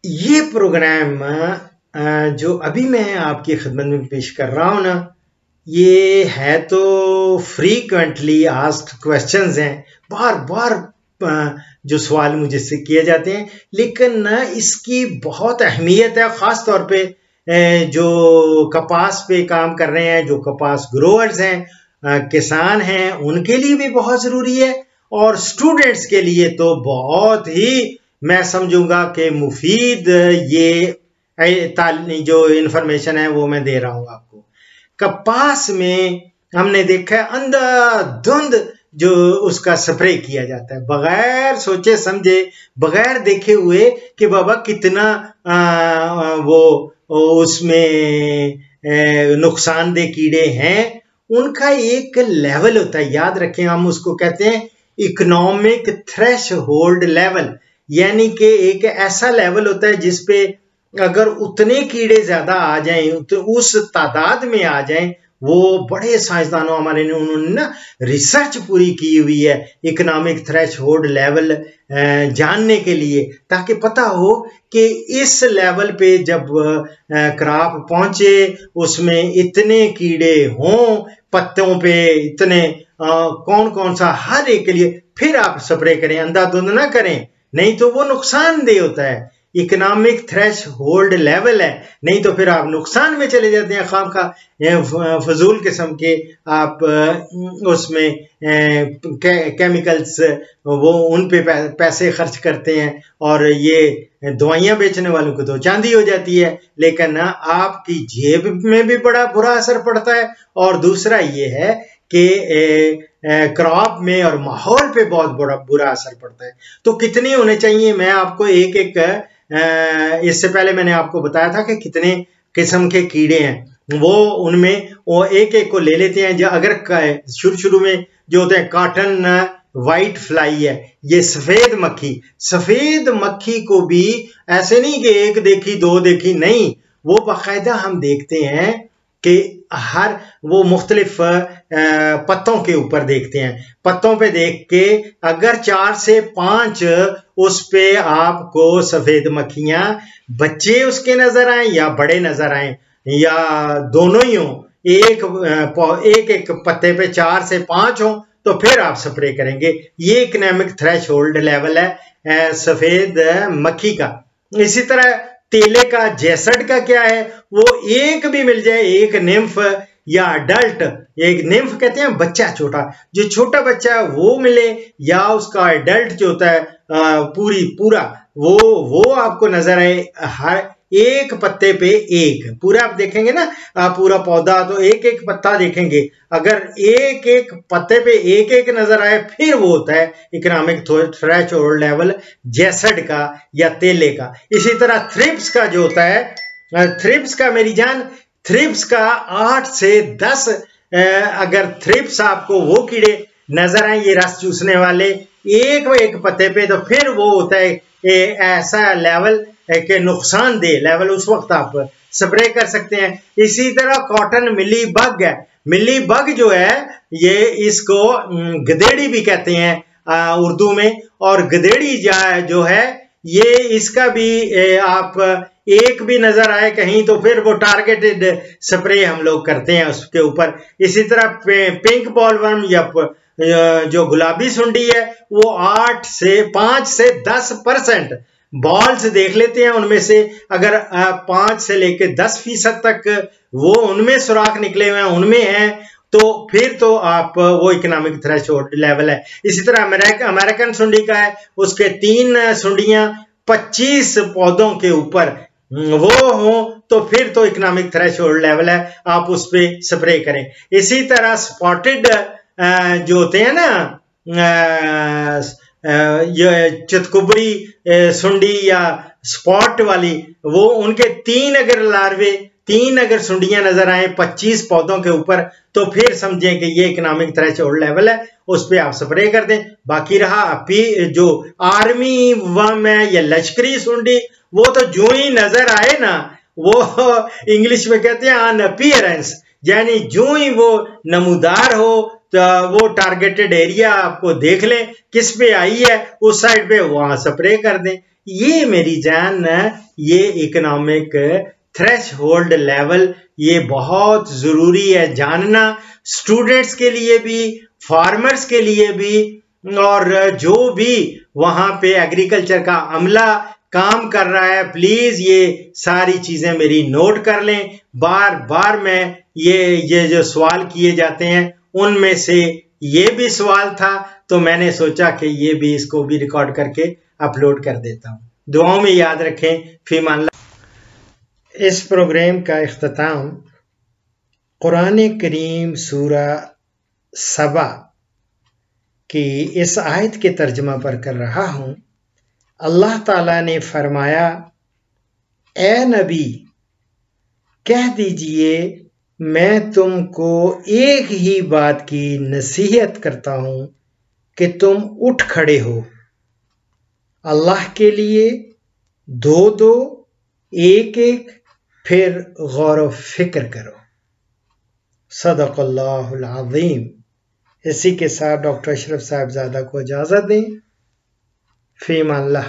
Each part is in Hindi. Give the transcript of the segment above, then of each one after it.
ये प्रोग्राम जो अभी मैं आपकी खिदमत में पेश कर रहा हूं ना, ये है तो फ्रीक्वेंटली आस्क्ड क्वेश्चंस हैं, बार बार जो सवाल मुझसे किए जाते हैं, लेकिन ना इसकी बहुत अहमियत है, ख़ास तौर पे जो कपास पे काम कर रहे हैं, जो कपास ग्रोअर्स हैं, किसान हैं, उनके लिए भी बहुत ज़रूरी है, और स्टूडेंट्स के लिए तो बहुत ही मैं समझूंगा कि मुफीद ये जो इन्फॉर्मेशन है वो मैं दे रहा हूं आपको। कपास में हमने देखा है अंधाधुंध जो उसका स्प्रे किया जाता है, बगैर सोचे समझे, बगैर देखे हुए कि बाबा कितना वो उसमें नुकसानदेह कीड़े हैं, उनका एक लेवल होता है, याद रखें, हम उसको कहते हैं इकोनॉमिक थ्रेशहोल्ड लेवल, यानी कि एक ऐसा लेवल होता है जिसपे अगर उतने कीड़े ज्यादा आ जाएं, तो उस तादाद में आ जाएं, वो बड़े साइंसदानों हमारे ने उन्होंने ना रिसर्च पूरी की हुई है इकोनॉमिक थ्रेशहोल्ड लेवल जानने के लिए, ताकि पता हो कि इस लेवल पे जब क्रॉप पहुंचे उसमें इतने कीड़े हों पत्तों पे, इतने कौन कौन सा हर एक के लिए, फिर आप स्प्रे करें, अंधाधुंध ना करें, नहीं तो वो नुकसानदेह होता है। इकोनॉमिक थ्रेशहोल्ड लेवल है, नहीं तो फिर आप नुकसान में चले जाते हैं, खाम खा फजूल किस्म के आप उसमें केमिकल्स वो उन पे पैसे खर्च करते हैं, और ये दवाइयां बेचने वालों को तो चांदी हो जाती है, लेकिन आपकी जेब में भी बड़ा बुरा असर पड़ता है, और दूसरा ये है कि क्रॉप में और माहौल पे बहुत बड़ा बुरा असर पड़ता है। तो कितने होने चाहिए, मैं आपको एक एक इससे पहले मैंने आपको बताया था कि कितने किस्म के कीड़े हैं, वो उनमें वो एक एक को ले लेते हैं। जो अगर शुरू में जो होते हैं कॉटन व्हाइट फ्लाई है, ये सफेद मक्खी को भी ऐसे नहीं कि एक देखी दो देखी, नहीं, वो बाकायदा हम देखते हैं कि हर वो मुख्तलिफ पत्तों के ऊपर देखते हैं, पत्तों पे देख के अगर 4 से 5 उस पे आपको सफेद मक्खियां बच्चे उसके नजर आए या बड़े नजर आए या दोनों ही हो, एक एक पत्ते पे 4 से 5 हो, तो फिर आप स्प्रे करेंगे। ये इकोनॉमिक थ्रेशहोल्ड लेवल है सफेद मक्खी का। इसी तरह तेले का, जेसड का क्या है, वो एक भी मिल जाए, एक निम्फ या अडल्ट, एक निम्फ कहते हैं बच्चा छोटा, जो छोटा बच्चा है वो मिले, या उसका अडल्ट जो होता है पूरा वो आपको नजर आए, हर एक पत्ते पे एक, पूरा आप देखेंगे ना, पूरा पौधा तो एक एक पत्ता देखेंगे, अगर एक एक पत्ते पे एक एक नजर आए, फिर वो होता है इकोनॉमिक थ्रेशहोल्ड लेवल जेसड का या तेले का। इसी तरह थ्रिप्स का जो होता है, थ्रिप्स का मेरी जान, थ्रिप्स का 8 से 10 अगर थ्रिप्स आपको वो कीड़े नजर आए, ये रस चूसने वाले, एक पत्ते पे, तो फिर वो होता है ऐसा लेवल के नुकसानदेह लेवल, उस वक्त आप स्प्रे कर सकते हैं। इसी तरह कॉटन मिली बग है, मिली बग जो है ये इसको गधेड़ी भी कहते हैं उर्दू में, और गधेड़ी जो है ये इसका भी आप एक भी नजर आए कहीं तो फिर वो टारगेटेड स्प्रे हम लोग करते हैं उसके ऊपर। इसी तरह पिंक बॉलवर्म या जो गुलाबी सुंडी है, वो 5 से 10% बॉल्स देख लेते हैं, उनमें से अगर 5 से लेकर 10% तक वो उनमें सुराख निकले हुए हैं, उनमें हैं, तो फिर तो आप वो इकोनॉमिक थ्रेशहोल्ड लेवल है। इसी तरह अमेरिकन सुंडी का है, उसके 3 सुंडियां 25 पौधों के ऊपर वो हो, तो फिर तो इकोनॉमिक थ्रेशहोल्ड लेवल है, आप उस पर स्प्रे करें। इसी तरह स्पॉटेड जो होते हैं ना, ये चितकुबरी सुंडी या स्पॉट वाली, वो उनके 3 अगर लार्वे, 3 अगर सुंडियां नजर आए 25 पौधों के ऊपर, तो फिर समझें कि ये इकोनॉमिक थ्रेशहोल्ड लेवल है, उस पर आप स्प्रे कर दें। बाकी रहा जो आर्मी वर्म है या लश्करी सुंडी, वो तो जो ही नजर आए ना, वो इंग्लिश में कहते हैं ऑन अपीयरेंस, यानी जो ही वो नमूदार हो, तो वो टारगेटेड एरिया आपको देख लें किस पे आई है, उस साइड पे वहां स्प्रे कर दें। ये मेरी जान, ये इकोनॉमिक थ्रेशहोल्ड लेवल ये बहुत ज़रूरी है जानना, स्टूडेंट्स के लिए भी, फार्मर्स के लिए भी, और जो भी वहाँ पे एग्रीकल्चर का अमला काम कर रहा है, प्लीज ये सारी चीजें मेरी नोट कर लें। बार बार मैं ये जो सवाल किए जाते हैं उनमें से ये भी सवाल था, तो मैंने सोचा कि ये भी इसको भी रिकॉर्ड करके अपलोड कर देता हूँ। दुआओं में याद रखें। फीमान अल्लाह। इस प्रोग्राम का इख्तिताम कुरान करीम सूरा सबा की इस आयत के तर्जुमा पर कर रहा हूँ। अल्लाह ताला ने फरमाया, ए नबी कह दीजिए मैं तुमको एक ही बात की नसीहत करता हूं कि तुम उठ खड़े हो, अल्लाह के लिए दो दो, एक एक, फिर गौर फिक्र करो। सदक़ल्लाहुल अज़ीम। इसी के साथ डॉक्टर अशरफ साहिबजादा को इजाज़त दें। फ़ीमान अल्लाह।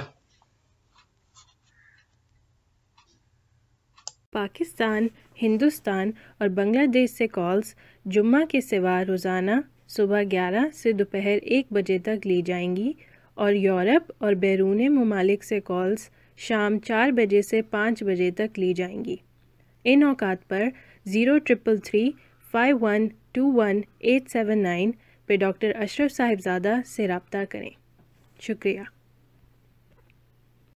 पाकिस्तान, हिंदुस्तान और बांग्लादेश से कॉल्स जुम्मा के सिवा रोज़ाना सुबह 11 से दोपहर 1 बजे तक ली जाएंगी और यूरोप और बैरून ममालिक से कॉल्स शाम 4 बजे से 5 बजे तक ली जाएंगी। इन औकात पर 0333 5121 879 पे डॉक्टर अशरफ साहिबजादा से रब्ता करें। शुक्रिया।